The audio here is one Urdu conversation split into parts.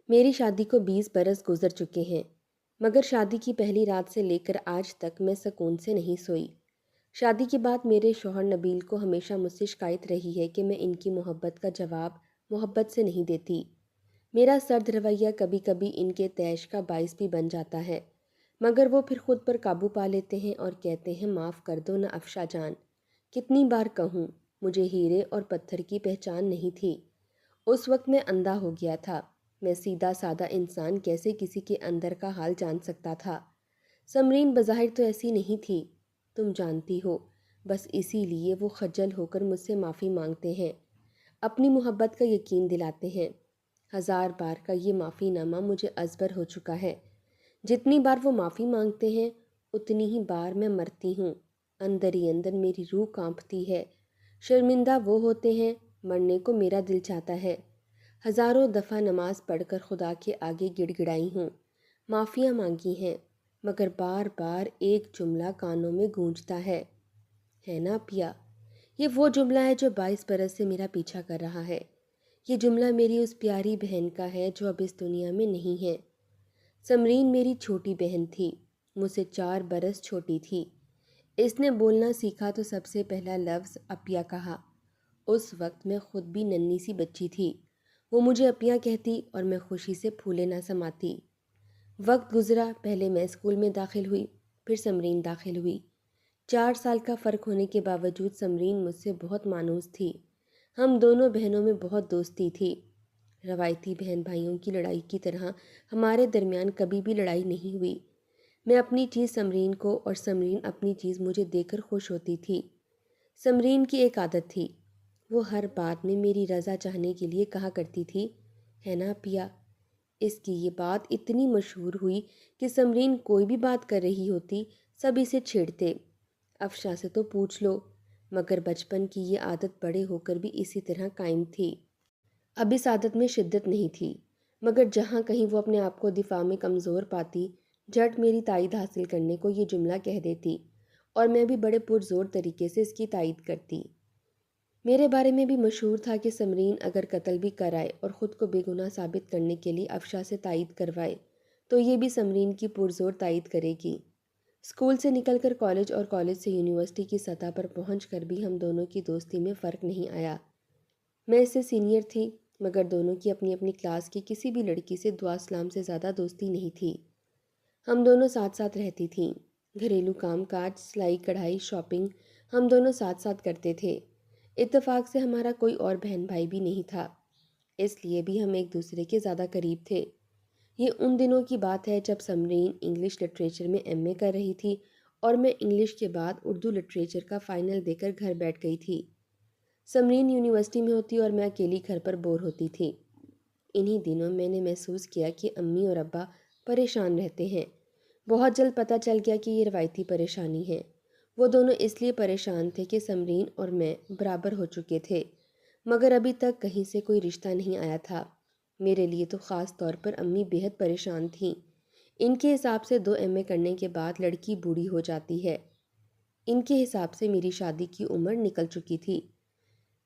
میری شادی کو 20 برس گزر چکے ہیں، مگر شادی کی پہلی رات سے لے کر آج تک میں سکون سے نہیں سوئی۔ شادی کے بعد میرے شوہر نبیل کو ہمیشہ مجھ سے شکایت رہی ہے کہ میں ان کی محبت کا جواب محبت سے نہیں دیتی۔ میرا سرد رویہ کبھی کبھی ان کے طیش کا باعث بھی بن جاتا ہے، مگر وہ پھر خود پر قابو پا لیتے ہیں اور کہتے ہیں معاف کر دو نا افشا جان۔ کتنی بار کہوں، مجھے ہیرے اور پتھر کی پہچان نہیں تھی۔ اس وقت میں اندھا ہو گیا تھا۔ میں سیدھا سادہ انسان کیسے کسی کے اندر کا حال جان سکتا تھا؟ سمرین بظاہر تو ایسی نہیں تھی، تم جانتی ہو، بس اسی لیے وہ خجل ہو کر مجھ سے معافی مانگتے ہیں، اپنی محبت کا یقین دلاتے ہیں۔ 1000 بار کا یہ معافی نامہ مجھے ازبر ہو چکا ہے۔ جتنی بار وہ معافی مانگتے ہیں اتنی ہی بار میں مرتی ہوں۔ اندر ہی اندر میری روح کانپتی ہے۔ شرمندہ وہ ہوتے ہیں، مرنے کو میرا دل چاہتا ہے۔ ہزاروں دفعہ نماز پڑھ کر خدا کے آگے گڑ گڑائی ہوں، معافیاں مانگی ہیں، مگر بار بار ایک جملہ کانوں میں گونجتا ہے نا پیا؟ یہ وہ جملہ ہے جو 22 برس سے میرا پیچھا کر رہا ہے۔ یہ جملہ میری اس پیاری بہن کا ہے جو اب اس دنیا میں نہیں ہے۔ سمرین میری چھوٹی بہن تھی، مجھ سے 4 برس چھوٹی تھی۔ اس نے بولنا سیکھا تو سب سے پہلا لفظ اپیا کہا۔ اس وقت میں خود بھی ننھی سی بچی تھی۔ وہ مجھے اپیاں کہتی اور میں خوشی سے پھولے نہ سماتی۔ وقت گزرا، پہلے میں اسکول میں داخل ہوئی، پھر سمرین داخل ہوئی۔ 4 سال کا فرق ہونے کے باوجود سمرین مجھ سے بہت مانوس تھی۔ ہم دونوں بہنوں میں بہت دوستی تھی۔ روایتی بہن بھائیوں کی لڑائی کی طرح ہمارے درمیان کبھی بھی لڑائی نہیں ہوئی۔ میں اپنی چیز سمرین کو اور سمرین اپنی چیز مجھے دے کر خوش ہوتی تھی۔ سمرین کی ایک عادت تھی، وہ ہر بات میں میری رضا چاہنے کے لیے کہا کرتی تھی، ہے نا پیا؟ اس کی یہ بات اتنی مشہور ہوئی کہ سمرین کوئی بھی بات کر رہی ہوتی سب اسے چھیڑتے، افشا سے تو پوچھ لو، مگر بچپن کی یہ عادت بڑے ہو کر بھی اسی طرح قائم تھی۔ اب اس عادت میں شدت نہیں تھی، مگر جہاں کہیں وہ اپنے آپ کو دفاع میں کمزور پاتی، جھٹ میری تائید حاصل کرنے کو یہ جملہ کہہ دیتی اور میں بھی بڑے پرزور طریقے سے اس کی تائید کرتی۔ میرے بارے میں بھی مشہور تھا کہ سمرین اگر قتل بھی کرائے اور خود کو بے گناہ ثابت کرنے کے لیے افشا سے تائید کروائے تو یہ بھی سمرین کی پرزور تائید کرے گی۔ اسکول سے نکل کر کالج اور کالج سے یونیورسٹی کی سطح پر پہنچ کر بھی ہم دونوں کی دوستی میں فرق نہیں آیا۔ میں اس سے سینئر تھی، مگر دونوں کی اپنی اپنی کلاس کی کسی بھی لڑکی سے دعا سلام سے زیادہ دوستی نہیں تھی۔ ہم دونوں ساتھ ساتھ رہتی تھیں، گھریلو کام کاج، سلائی کڑھائی، شاپنگ ہم دونوں ساتھ ساتھ کرتے تھے۔ اتفاق سے ہمارا کوئی اور بہن بھائی بھی نہیں تھا، اس لیے بھی ہم ایک دوسرے کے زیادہ قریب تھے۔ یہ ان دنوں کی بات ہے جب سمرین انگلش لٹریچر میں ایم اے کر رہی تھی اور میں انگلش کے بعد اردو لٹریچر کا فائنل دے کر گھر بیٹھ گئی تھی۔ سمرین یونیورسٹی میں ہوتی اور میں اکیلی گھر پر بور ہوتی تھی۔ انہی دنوں میں نے محسوس کیا کہ امی اور ابا پریشان رہتے ہیں۔ بہت جلد پتہ چل گیا کہ یہ روایتی پریشانی ہے۔ وہ دونوں اس لیے پریشان تھے کہ سمرین اور میں برابر ہو چکے تھے، مگر ابھی تک کہیں سے کوئی رشتہ نہیں آیا تھا۔ میرے لیے تو خاص طور پر امی بیحد پریشان تھیں۔ ان کے حساب سے 2 ایم اے کرنے کے بعد لڑکی بوڑھی ہو جاتی ہے۔ ان کے حساب سے میری شادی کی عمر نکل چکی تھی۔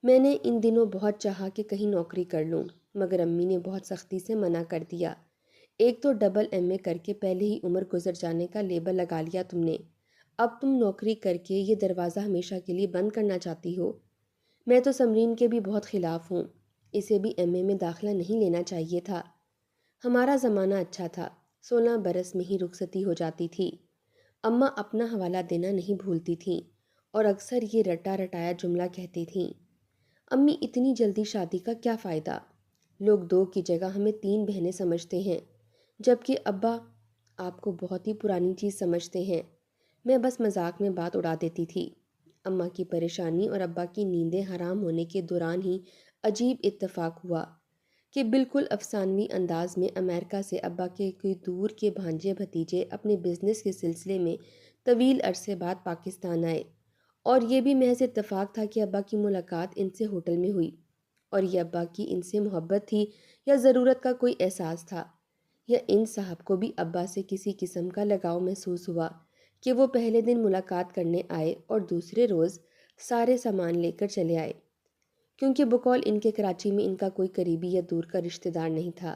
میں نے ان دنوں بہت چاہا کہ کہیں نوکری کر لوں، مگر امی نے بہت سختی سے منع کر دیا۔ ایک تو ڈبل ایم اے کر کے پہلے ہی عمر گزر جانے کا لیبل لگا لیا تم نے، اب تم نوکری کر کے یہ دروازہ ہمیشہ کے لیے بند کرنا چاہتی ہو۔ میں تو سمرین کے بھی بہت خلاف ہوں، اسے بھی ایم اے میں داخلہ نہیں لینا چاہیے تھا۔ ہمارا زمانہ اچھا تھا، 16 برس میں ہی رخصتی ہو جاتی تھی۔ اماں اپنا حوالہ دینا نہیں بھولتی تھیں اور اکثر یہ رٹا رٹایا جملہ کہتی تھیں، امی اتنی جلدی شادی کا کیا فائدہ؟ لوگ 2 کی جگہ ہمیں 3 بہنیں سمجھتے ہیں، جبکہ ابا آپ کو بہت ہی پرانی چیز سمجھتے ہیں۔ میں بس مذاق میں بات اڑا دیتی تھی۔ اماں کی پریشانی اور ابا کی نیندیں حرام ہونے کے دوران ہی عجیب اتفاق ہوا کہ بالکل افسانوی انداز میں امریکہ سے ابا کے کوئی دور کے بھانجے بھتیجے اپنے بزنس کے سلسلے میں طویل عرصے بعد پاکستان آئے، اور یہ بھی محض اتفاق تھا کہ ابا کی ملاقات ان سے ہوٹل میں ہوئی، اور یہ ابا کی ان سے محبت تھی یا ضرورت کا کوئی احساس تھا، یا ان صاحب کو بھی ابا سے کسی قسم کا لگاؤ محسوس ہوا کہ وہ پہلے دن ملاقات کرنے آئے اور دوسرے روز سارے سامان لے کر چلے آئے، کیونکہ بقول ان کے کراچی میں ان کا کوئی قریبی یا دور کا رشتہ دار نہیں تھا۔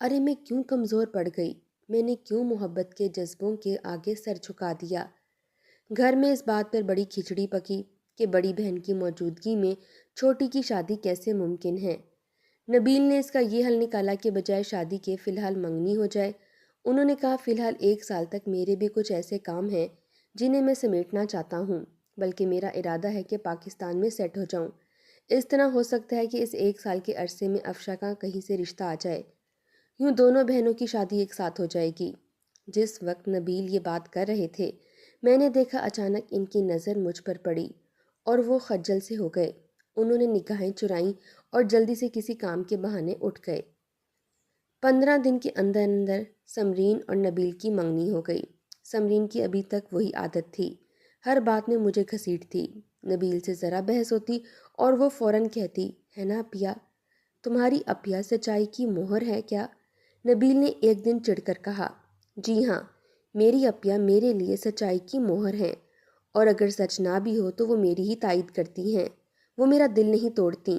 ارے میں کیوں کمزور پڑ گئی؟ میں نے کیوں محبت کے جذبوں کے آگے سر جھکا دیا؟ گھر میں اس بات پر بڑی کھچڑی پکی کہ بڑی بہن کی موجودگی میں چھوٹی کی شادی کیسے ممکن ہے۔ نبیل نے اس کا یہ حل نکالا کہ بجائے شادی کے فی الحال منگنی ہو جائے۔ انہوں نے کہا فی الحال 1 سال تک میرے بھی کچھ ایسے کام ہیں جنہیں میں سمیٹنا چاہتا ہوں، بلکہ میرا ارادہ ہے کہ پاکستان میں سیٹ ہو جاؤں۔ اس طرح ہو سکتا ہے کہ اس 1 سال کے عرصے میں افشا کا کہیں سے رشتہ آ جائے، یوں دونوں بہنوں کی شادی ایک ساتھ ہو جائے گی۔ جس وقت نبیل یہ بات کر رہے تھے میں نے دیکھا اچانک ان کی نظر مجھ پر پڑی اور وہ خجل سے ہو گئے۔ انہوں نے نگاہیں چرائیں اور جلدی سے کسی کام کے بہانے اٹھ گئے۔ 15 دن کے اندر اندر سمرین اور نبیل کی منگنی ہو گئی۔ سمرین کی ابھی تک وہی عادت تھی، ہر بات میں مجھے گھسیٹتی۔ نبیل سے ذرا بحث ہوتی اور وہ فوراً کہتی ہے نا اپیا، تمہاری اپیا سچائی کی مہر ہے کیا؟ نبیل نے ایک دن چڑھ کر کہا، جی ہاں، میری اپیا میرے لیے سچائی کی مہر ہیں، اور اگر سچ نہ بھی ہو تو وہ میری ہی تائید کرتی ہیں، وہ میرا دل نہیں توڑتی۔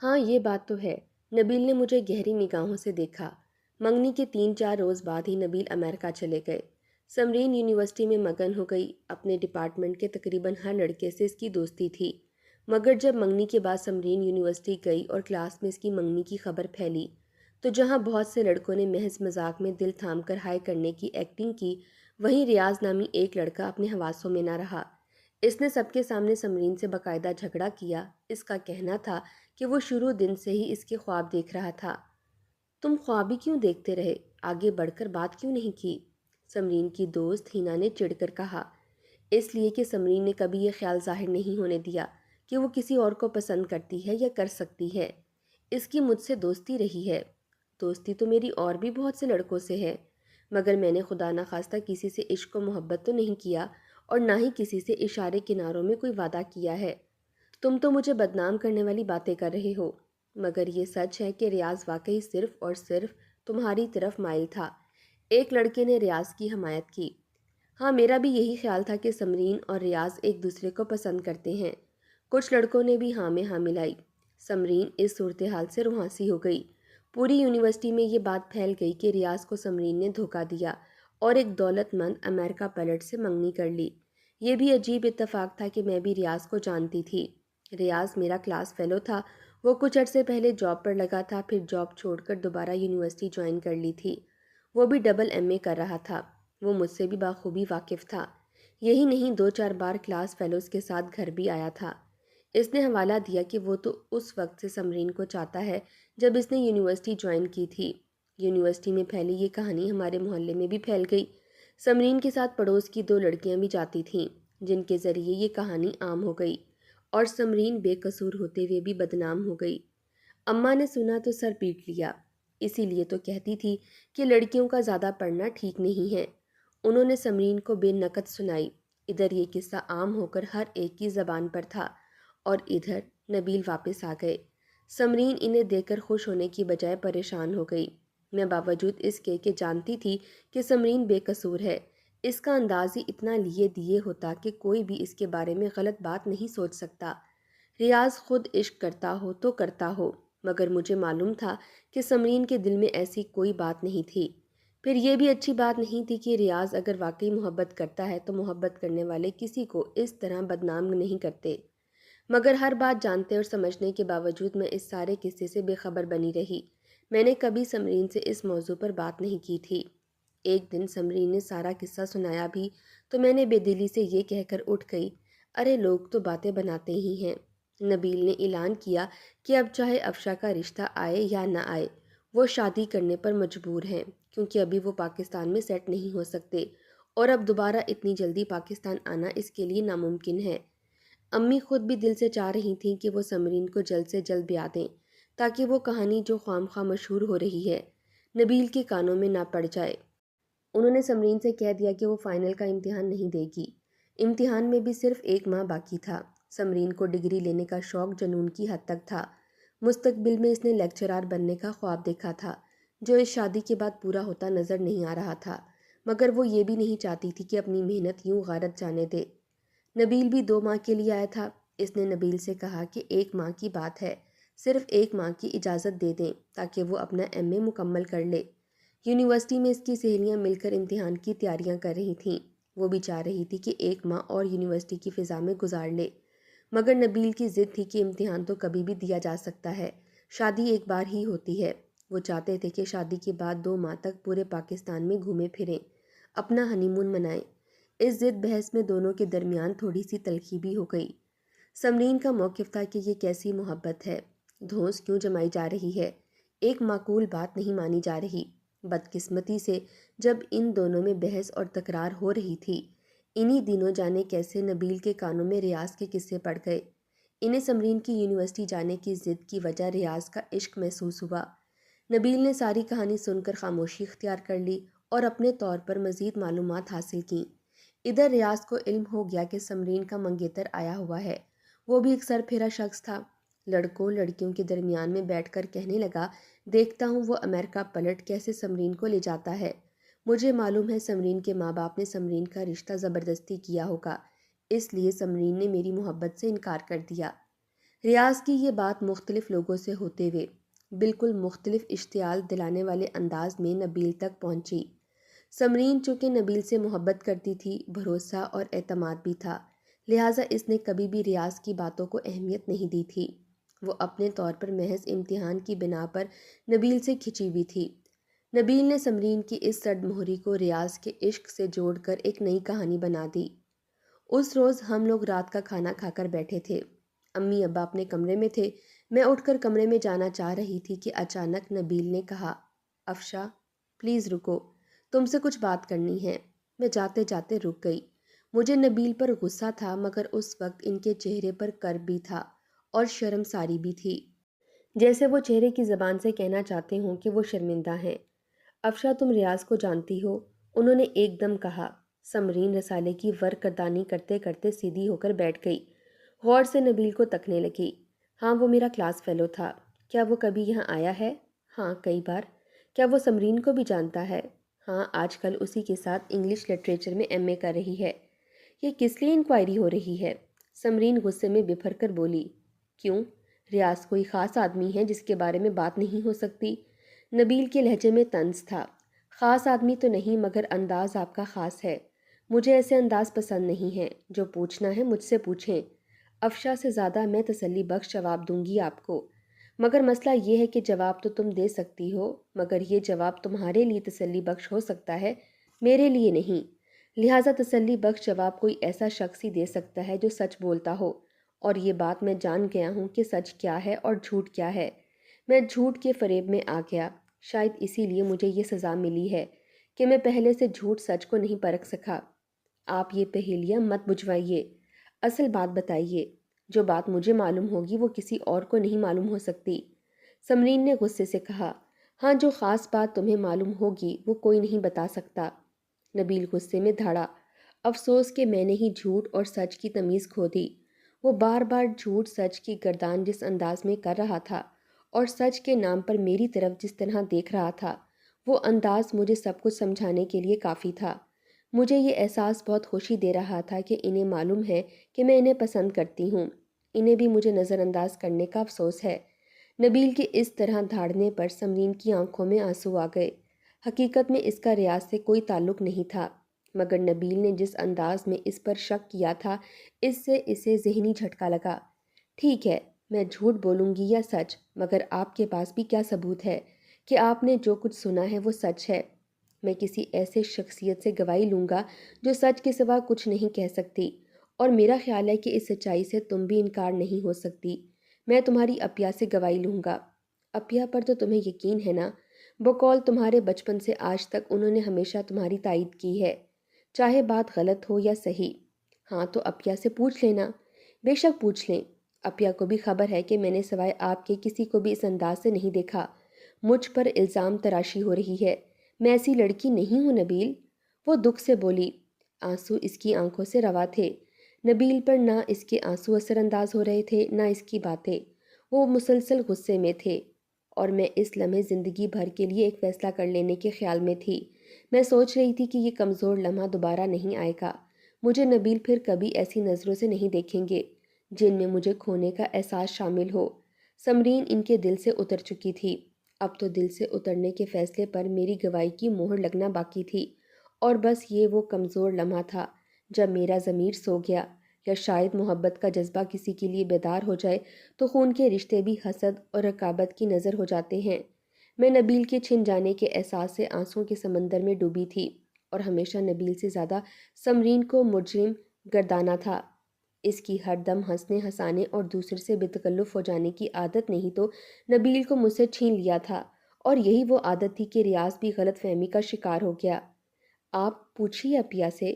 ہاں یہ بات تو ہے۔ نبیل نے مجھے گہری نگاہوں سے دیکھا۔ منگنی کے 3-4 روز بعد ہی نبیل امریکہ چلے گئے۔ سمرین یونیورسٹی میں مگن ہو گئی۔ اپنے ڈپارٹمنٹ کے تقریباً ہر لڑکے سے اس کی دوستی تھی، مگر جب منگنی کے بعد سمرین یونیورسٹی گئی اور کلاس میں اس کی منگنی کی خبر پھیلی تو جہاں بہت سے لڑکوں نے محض مذاق میں دل تھام کر ہائے کرنے کی ایکٹنگ کی، وہیں ریاض نامی ایک لڑکا اپنے حواسوں میں نہ رہا۔ اس نے سب کے سامنے سمرین سے باقاعدہ جھگڑا کیا۔ اس کا کہنا تھا کہ وہ شروع دن سے ہی اس کے خواب دیکھ رہا تھا۔ تم خواب ہی کیوں دیکھتے رہے؟ آگے بڑھ کر بات کیوں نہیں کی؟ سمرین کی دوست ہینا نے چڑھ کر کہا۔ اس لیے کہ سمرین نے کبھی یہ خیال ظاہر نہیں ہونے دیا کہ وہ کسی اور کو پسند کرتی ہے یا کر سکتی ہے۔ اس کی مجھ سے دوستی رہی ہے۔ دوستی تو میری اور بھی بہت سے لڑکوں سے ہے، مگر میں نے خدا نخواستہ کسی سے عشق و محبت تو نہیں کیا، اور نہ ہی کسی سے اشارے کناروں میں کوئی وعدہ کیا ہے۔ تم تو مجھے بدنام کرنے والی باتیں کر رہے ہو، مگر یہ سچ ہے کہ ریاض واقعی صرف اور صرف تمہاری طرف مائل تھا۔ ایک لڑکے نے ریاض کی حمایت کی۔ ہاں میرا بھی یہی خیال تھا کہ سمرین اور ریاض ایک دوسرے کو پسند کرتے ہیں۔ کچھ لڑکوں نے بھی ہاں میں ہاں ملائی۔ سمرین اس صورتحال سے روانسی ہو گئی۔ پوری یونیورسٹی میں یہ بات پھیل گئی کہ ریاض کو سمرین نے دھوکہ دیا اور ایک دولت مند امریکہ پلٹ سے منگنی کر لی۔ یہ بھی عجیب اتفاق تھا کہ میں بھی ریاض کو جانتی تھی۔ ریاض میرا کلاس فیلو تھا۔ وہ کچھ عرصے پہلے جاب پر لگا تھا، پھر جاب چھوڑ کر دوبارہ یونیورسٹی جوائن کر لی تھی۔ وہ بھی ڈبل ایم اے کر رہا تھا۔ وہ مجھ سے بھی بخوبی واقف تھا۔ یہی نہیں 2-4 بار کلاس فیلوز کے ساتھ گھر بھی آیا تھا۔ اس نے حوالہ دیا کہ وہ تو اس وقت سے سمرین کو چاہتا ہے جب اس نے یونیورسٹی جوائن کی تھی۔ یونیورسٹی میں پھیلی یہ کہانی ہمارے محلے میں بھی پھیل گئی۔ سمرین کے ساتھ پڑوس کی 2 لڑکیاں بھی جاتی تھیں، جن کے ذریعے یہ کہانی عام ہو گئی، اور سمرین بے قصور ہوتے ہوئے بھی بدنام ہو گئی۔ اماں نے سنا تو سر پیٹ لیا۔ اسی لیے تو کہتی تھی کہ لڑکیوں کا زیادہ پڑھنا ٹھیک نہیں ہے۔ انہوں نے سمرین کو بے نقد سنائی۔ ادھر یہ قصہ عام ہو کر ہر ایک کی زبان پر تھا، اور ادھر نبیل واپس آ گئے۔ سمرین انہیں دیکھ کر خوش ہونے کی بجائے پریشان ہو گئی۔ میں باوجود اس کے کہ جانتی تھی کہ سمرین بے قصور ہے، اس کا انداز ہی اتنا لیے دیے ہوتا کہ کوئی بھی اس کے بارے میں غلط بات نہیں سوچ سکتا۔ ریاض خود عشق کرتا ہو تو کرتا ہو، مگر مجھے معلوم تھا کہ سمرین کے دل میں ایسی کوئی بات نہیں تھی۔ پھر یہ بھی اچھی بات نہیں تھی کہ ریاض اگر واقعی محبت کرتا ہے تو محبت کرنے والے کسی کو اس طرح بدنام نہیں کرتے۔ مگر ہر بات جانتے اور سمجھنے کے باوجود میں اس سارے قصے سے بے خبر بنی رہی۔ میں نے کبھی سمرین سے اس موضوع پر بات نہیں کی تھی۔ ایک دن سمرین نے سارا قصہ سنایا بھی تو میں نے بے دلی سے یہ کہہ کر اٹھ گئی، ارے لوگ تو باتیں بناتے ہی ہیں۔ نبیل نے اعلان کیا کہ اب چاہے افشا کا رشتہ آئے یا نہ آئے، وہ شادی کرنے پر مجبور ہیں، کیونکہ ابھی وہ پاکستان میں سیٹ نہیں ہو سکتے، اور اب دوبارہ اتنی جلدی پاکستان آنا اس کے لیے ناممکن ہے۔ امی خود بھی دل سے چاہ رہی تھیں کہ وہ سمرین کو جلد سے جلد بیاہ دیں، تاکہ وہ کہانی جو خواہ مخواہ مشہور ہو رہی ہے نبیل کے کانوں میں نہ پڑ جائے۔ انہوں نے سمرین سے کہہ دیا کہ وہ فائنل کا امتحان نہیں دے گی۔ امتحان میں بھی صرف 1 ماہ باقی تھا۔ سمرین کو ڈگری لینے کا شوق جنون کی حد تک تھا۔ مستقبل میں اس نے لیکچرار بننے کا خواب دیکھا تھا، جو اس شادی کے بعد پورا ہوتا نظر نہیں آ رہا تھا، مگر وہ یہ بھی نہیں چاہتی تھی کہ اپنی محنت یوں غارت جانے دے۔ نبیل بھی 2 ماہ کے لیے آیا تھا۔ اس نے نبیل سے کہا کہ 1 ماہ کی بات ہے، صرف 1 ماہ کی اجازت دے دیں تاکہ وہ اپنا ایم اے مکمل کر لے۔ یونیورسٹی میں اس کی سہیلیاں مل کر امتحان کی تیاریاں کر رہی تھیں۔ وہ بھی چاہ رہی تھی کہ 1 ماہ اور یونیورسٹی کی فضا میں گزار لے، مگر نبیل کی ضد تھی کہ امتحان تو کبھی بھی دیا جا سکتا ہے، شادی ایک بار ہی ہوتی ہے۔ وہ چاہتے تھے کہ شادی کے بعد 2 ماہ تک پورے پاکستان میں گھومے پھریں، اپنا ہنی مون منائیں۔ اس ضد بحث میں دونوں کے درمیان تھوڑی سی تلخی بھی ہو گئی۔ سمرین کا موقف تھا کہ یہ کیسی محبت ہے، دھونس کیوں جمائی جا رہی ہے، ایک معقول بات نہیں مانی جا رہی۔ بدقسمتی سے جب ان دونوں میں بحث اور تکرار ہو رہی تھی، انہی دنوں جانے کیسے نبیل کے کانوں میں ریاض کے قصے پڑ گئے۔ انہیں سمرین کی یونیورسٹی جانے کی ضد کی وجہ ریاض کا عشق محسوس ہوا۔ نبیل نے ساری کہانی سن کر خاموشی اختیار کر لی اور اپنے طور پر مزید معلومات حاصل کیں۔ ادھر ریاض کو علم ہو گیا کہ سمرین کا منگیتر آیا ہوا ہے۔ وہ بھی ایک سر پھیرا شخص تھا۔ لڑکوں لڑکیوں کے درمیان میں بیٹھ کر کہنے لگا، دیکھتا ہوں وہ امریکہ پلٹ کیسے سمرین کو لے جاتا ہے۔ مجھے معلوم ہے سمرین کے ماں باپ نے سمرین کا رشتہ زبردستی کیا ہوگا، اس لیے سمرین نے میری محبت سے انکار کر دیا۔ ریاض کی یہ بات مختلف لوگوں سے ہوتے ہوئے بالکل مختلف اشتعال دلانے والے انداز میں نبیل تک پہنچی۔ سمرین چونکہ نبیل سے محبت کرتی تھی، بھروسہ اور اعتماد بھی تھا، لہٰذا اس نے کبھی بھی ریاض کی باتوں کو اہمیت نہیں دی تھی۔ وہ اپنے طور پر محض امتحان کی بنا پر نبیل سے کھنچی ہوئی تھی۔ نبیل نے سمرین کی اس سرد مہری کو ریاض کے عشق سے جوڑ کر ایک نئی کہانی بنا دی۔ اس روز ہم لوگ رات کا کھانا کھا کر بیٹھے تھے، امی ابا اپنے کمرے میں تھے، میں اٹھ کر کمرے میں جانا چاہ رہی تھی کہ اچانک نبیل نے کہا، افشا پلیز رکو، تم سے کچھ بات کرنی ہے۔ میں جاتے جاتے رک گئی۔ مجھے نبیل پر غصہ تھا، مگر اس وقت ان کے چہرے پر کرب بھی تھا اور شرم ساری بھی تھی، جیسے وہ چہرے کی زبان سے کہنا چاہتے ہوں کہ وہ شرمندہ ہیں۔ افشا تم ریاض کو جانتی ہو؟ انہوں نے ایک دم کہا۔ سمرین رسالے کی ورقردانی کرتے کرتے سیدھی ہو کر بیٹھ گئی، غور سے نبیل کو تکنے لگی۔ ہاں وہ میرا کلاس فیلو تھا۔ کیا وہ کبھی یہاں آیا ہے؟ ہاں کئی بار۔ کیا وہ سمرین کو بھی جانتا ہے؟ ہاں آج کل اسی کے ساتھ انگلش لٹریچر میں ایم اے کر رہی ہے۔ یہ کس لیے انکوائری ہو رہی ہے؟ سمرین غصے میں بپھر کر بولی، کیوں؟ ریاض کوئی خاص آدمی ہے جس کے بارے میں بات نہیں ہو سکتی؟ نبیل کے لہجے میں طنز تھا۔ خاص آدمی تو نہیں، مگر انداز آپ کا خاص ہے۔ مجھے ایسے انداز پسند نہیں ہیں، جو پوچھنا ہے مجھ سے پوچھیں۔ افشا سے زیادہ میں تسلی بخش جواب دوں گی آپ کو، مگر مسئلہ یہ ہے کہ جواب تو تم دے سکتی ہو، مگر یہ جواب تمہارے لیے تسلی بخش ہو سکتا ہے، میرے لیے نہیں۔ لہٰذا تسلی بخش جواب کوئی ایسا شخص ہی دے سکتا ہے جو سچ بولتا ہو، اور یہ بات میں جان گیا ہوں کہ سچ کیا ہے اور جھوٹ کیا ہے۔ میں جھوٹ کے فریب میں آ گیا، شاید اسی لیے مجھے یہ سزا ملی ہے کہ میں پہلے سے جھوٹ سچ کو نہیں پرکھ سکا۔ آپ یہ پہیلیاں مت بجھوائیے، اصل بات بتائیے۔ جو بات مجھے معلوم ہوگی وہ کسی اور کو نہیں معلوم ہو سکتی۔ سمرین نے غصے سے کہا، ہاں جو خاص بات تمہیں معلوم ہوگی وہ کوئی نہیں بتا سکتا۔ نبیل غصے میں دھاڑا، افسوس کہ میں نے ہی جھوٹ اور سچ کی تمیز کھو دی۔ وہ بار بار جھوٹ سچ کی گردان جس انداز میں کر رہا تھا اور سچ کے نام پر میری طرف جس طرح دیکھ رہا تھا، وہ انداز مجھے سب کچھ سمجھانے کے لیے کافی تھا۔ مجھے یہ احساس بہت خوشی دے رہا تھا کہ انہیں معلوم ہے کہ میں انہیں پسند کرتی ہوں، انہیں بھی مجھے نظر انداز کرنے کا افسوس ہے۔ نبیل کے اس طرح دھاڑنے پر سمرین کی آنکھوں میں آنسو آ گئے۔ حقیقت میں اس کا ریاض سے کوئی تعلق نہیں تھا، مگر نبیل نے جس انداز میں اس پر شک کیا تھا، اس سے اسے ذہنی جھٹکا لگا۔ ٹھیک ہے، میں جھوٹ بولوں گی یا سچ، مگر آپ کے پاس بھی کیا ثبوت ہے کہ آپ نے جو کچھ سنا ہے وہ سچ ہے؟ میں کسی ایسے شخصیت سے گواہی لوں گا جو سچ کے سوا کچھ نہیں کہہ سکتی، اور میرا خیال ہے کہ اس سچائی سے تم بھی انکار نہیں ہو سکتی۔ میں تمہاری اپیا سے گواہی لوں گا۔ اپیا پر تو تمہیں یقین ہے نا؟ بقول تمہارے بچپن سے آج تک انہوں نے ہمیشہ تمہاری تائید کی ہے، چاہے بات غلط ہو یا صحیح۔ ہاں تو اپیا سے پوچھ لینا۔ بے شک پوچھ لیں، اپیا کو بھی خبر ہے کہ میں نے سوائے آپ کے کسی کو بھی اس انداز سے نہیں دیکھا۔ مجھ پر الزام تراشی ہو رہی ہے، میں ایسی لڑکی نہیں ہوں نبیل۔ وہ دکھ سے بولی، آنسو اس کی آنکھوں سے روا تھے۔ نبیل پر نہ اس کے آنسو اثر انداز ہو رہے تھے، نہ اس کی باتیں۔ وہ مسلسل غصے میں تھے، اور میں اس لمحے زندگی بھر کے لیے ایک فیصلہ کر لینے کے خیال میں تھی۔ میں سوچ رہی تھی کہ یہ کمزور لمحہ دوبارہ نہیں آئے گا، مجھے نبیل پھر کبھی ایسی نظروں سے نہیں دیکھیں گے جن میں مجھے کھونے کا احساس شامل ہو۔ سمرین ان کے دل سے اتر چکی تھی۔ اب تو دل سے اترنے کے فیصلے پر میری گواہی کی مہر لگنا باقی تھی، اور بس یہ وہ کمزور لمحہ تھا جب میرا ضمیر سو گیا، یا شاید محبت کا جذبہ کسی کے لیے بیدار ہو جائے تو خون کے رشتے بھی حسد اور رقابت کی نظر ہو جاتے ہیں۔ میں نبیل کے چھن جانے کے احساس سے آنسوؤں کے سمندر میں ڈوبی تھی، اور ہمیشہ نبیل سے زیادہ سمرین کو مجرم گردانا تھا۔ اس کی ہر دم ہنسنے ہنسانے اور دوسرے سے بے تکلف ہو جانے کی عادت نہیں تو نبیل کو مجھ سے چھین لیا تھا، اور یہی وہ عادت تھی کہ ریاض بھی غلط فہمی کا شکار ہو گیا۔ آپ پوچھیے اپیا سے،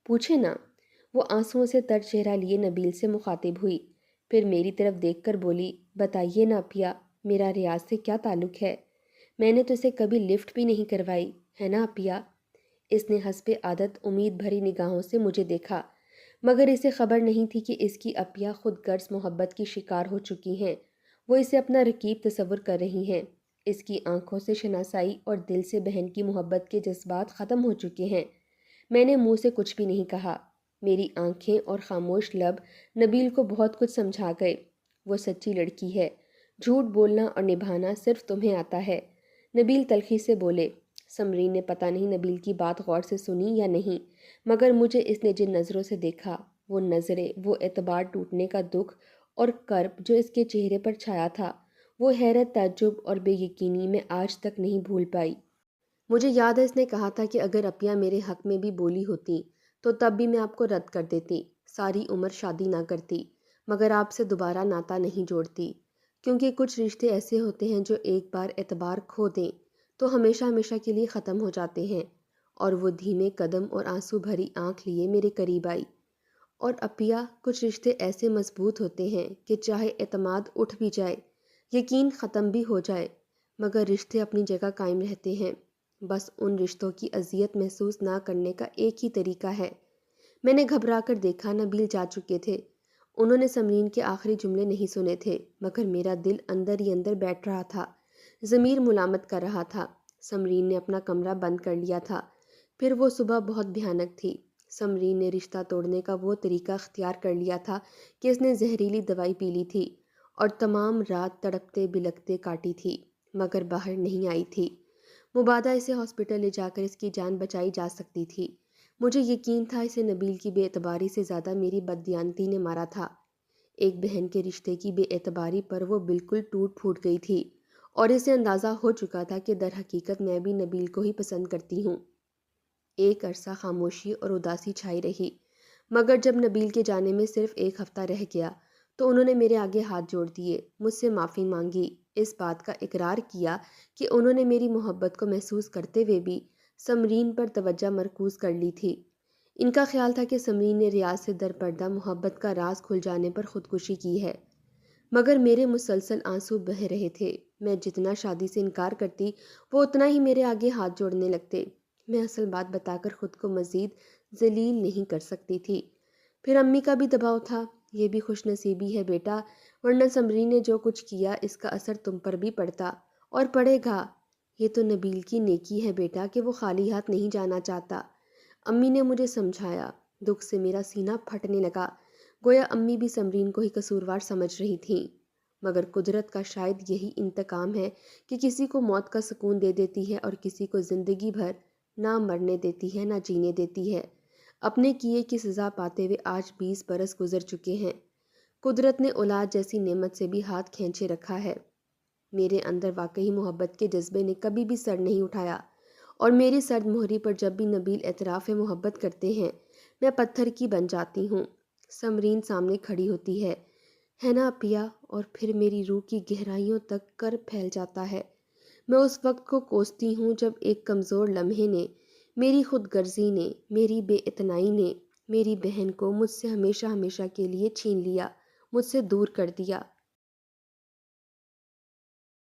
پوچھے نا۔ وہ آنسوؤں سے تر چہرہ لیے نبیل سے مخاطب ہوئی، پھر میری طرف دیکھ کر بولی، بتائیے نا اپیا، میرا ریاض سے کیا تعلق ہے؟ میں نے تو اسے کبھی لفٹ بھی نہیں کروائی، ہے نا اپیا؟ اس نے حسب عادت امید بھری نگاہوں سے مجھے دیکھا، مگر اسے خبر نہیں تھی کہ اس کی اپیا خود غرض محبت کی شکار ہو چکی ہیں۔ وہ اسے اپنا رقیب تصور کر رہی ہیں۔ اس کی آنکھوں سے شناسائی اور دل سے بہن کی محبت کے جذبات ختم ہو چکے ہیں۔ میں نے منہ سے کچھ بھی نہیں کہا۔ میری آنکھیں اور خاموش لب نبیل کو بہت کچھ سمجھا گئے۔ وہ سچی لڑکی ہے، جھوٹ بولنا اور نبھانا صرف تمہیں آتا ہے۔ نبیل تلخی سے بولے۔ سمرین نے پتہ نہیں نبیل کی بات غور سے سنی یا نہیں، مگر مجھے اس نے جن نظروں سے دیکھا، وہ نظریں، وہ اعتبار ٹوٹنے کا دکھ اور کرب جو اس کے چہرے پر چھایا تھا، وہ حیرت، تعجب اور بے یقینی میں آج تک نہیں بھول پائی۔ مجھے یاد ہے اس نے کہا تھا کہ اگر اپیا میرے حق میں بھی بولی ہوتی تو تب بھی میں آپ کو رد کر دیتی، ساری عمر شادی نہ کرتی، مگر آپ سے دوبارہ ناتا نہیں جوڑتی، کیونکہ کچھ رشتے ایسے ہوتے ہیں جو ایک بار اعتبار کھو دیں تو ہمیشہ ہمیشہ کے لیے ختم ہو جاتے ہیں۔ اور وہ دھیمے قدم اور آنسو بھری آنکھ لیے میرے قریب آئی۔ اور اپیا، کچھ رشتے ایسے مضبوط ہوتے ہیں کہ چاہے اعتماد اٹھ بھی جائے، یقین ختم بھی ہو جائے، مگر رشتے اپنی جگہ قائم رہتے ہیں۔ بس ان رشتوں کی اذیت محسوس نہ کرنے کا ایک ہی طریقہ ہے۔ میں نے گھبرا کر دیکھا، نبیل جا چکے تھے۔ انہوں نے سمرین کے آخری جملے نہیں سنے تھے، مگر میرا دل اندر ہی اندر بیٹھ رہا تھا، ضمیر ملامت کر رہا تھا۔ سمرین نے اپنا کمرہ بند کر لیا تھا۔ پھر وہ صبح بہت بھیانک تھی۔ سمرین نے رشتہ توڑنے کا وہ طریقہ اختیار کر لیا تھا کہ اس نے زہریلی دوائی پی لی تھی اور تمام رات تڑپتے بلکتے کاٹی تھی، مگر باہر نہیں آئی تھی۔ مبادہ اسے ہاسپٹل لے جا کر اس کی جان بچائی جا سکتی تھی۔ مجھے یقین تھا اسے نبیل کی بے اعتباری سے زیادہ میری بددیانتی نے مارا تھا۔ ایک بہن کے رشتے کی بے اعتباری پر وہ بالکل ٹوٹ پھوٹ گئی تھی، اور اسے اندازہ ہو چکا تھا کہ در حقیقت میں بھی نبیل کو ہی پسند کرتی ہوں۔ ایک عرصہ خاموشی اور اداسی چھائی رہی، مگر جب نبیل کے جانے میں صرف ایک ہفتہ رہ گیا تو انہوں نے میرے آگے ہاتھ جوڑ دیے، مجھ سے معافی مانگی، اس بات کا اقرار کیا کہ انہوں نے میری محبت کو محسوس کرتے ہوئے بھی سمرین پر توجہ مرکوز کر لی تھی۔ ان کا خیال تھا کہ سمرین نے ریاض سے در پردہ محبت کا راز کھل جانے پر خودکشی کی ہے، مگر میرے مسلسل آنسو بہہ رہے تھے۔ میں جتنا شادی سے انکار کرتی، وہ اتنا ہی میرے آگے ہاتھ جوڑنے لگتے۔ میں اصل بات بتا کر خود کو مزید ذلیل نہیں کر سکتی تھی۔ پھر امی کا بھی دباؤ تھا، یہ بھی خوش نصیبی ہے بیٹا، ورنہ سمرین نے جو کچھ کیا اس کا اثر تم پر بھی پڑتا، اور پڑے گا۔ یہ تو نبیل کی نیکی ہے بیٹا کہ وہ خالی ہاتھ نہیں جانا چاہتا۔ امی نے مجھے سمجھایا۔ دکھ سے میرا سینہ پھٹنے لگا، گویا امی بھی سمرین کو ہی قصوروار سمجھ رہی تھیں۔ مگر قدرت کا شاید یہی انتقام ہے کہ کسی کو موت کا سکون دے دیتی ہے اور کسی کو زندگی بھر نہ مرنے دیتی ہے، نہ جینے دیتی ہے۔ اپنے کیے کی سزا پاتے ہوئے آج 20 برس گزر چکے ہیں۔ قدرت نے اولاد جیسی نعمت سے بھی ہاتھ کھینچے رکھا ہے۔ میرے اندر واقعی محبت کے جذبے نے کبھی بھی سر نہیں اٹھایا، اور میری سرد مہری پر جب بھی نبیل اعتراف محبت کرتے ہیں، میں پتھر کی بن جاتی ہوں۔ سمرین سامنے کھڑی ہوتی ہے نا اپیا، اور پھر میری روح کی گہرائیوں تک کرب پھیل جاتا ہے۔ میں اس وقت کو کوستی ہوں جب ایک کمزور لمحے نے، میری خود غرضی نے، میری بے اتنائی نے، میری بہن کو مجھ سے ہمیشہ ہمیشہ کے لیے چھین لیا، مجھ سے دور کر دیا۔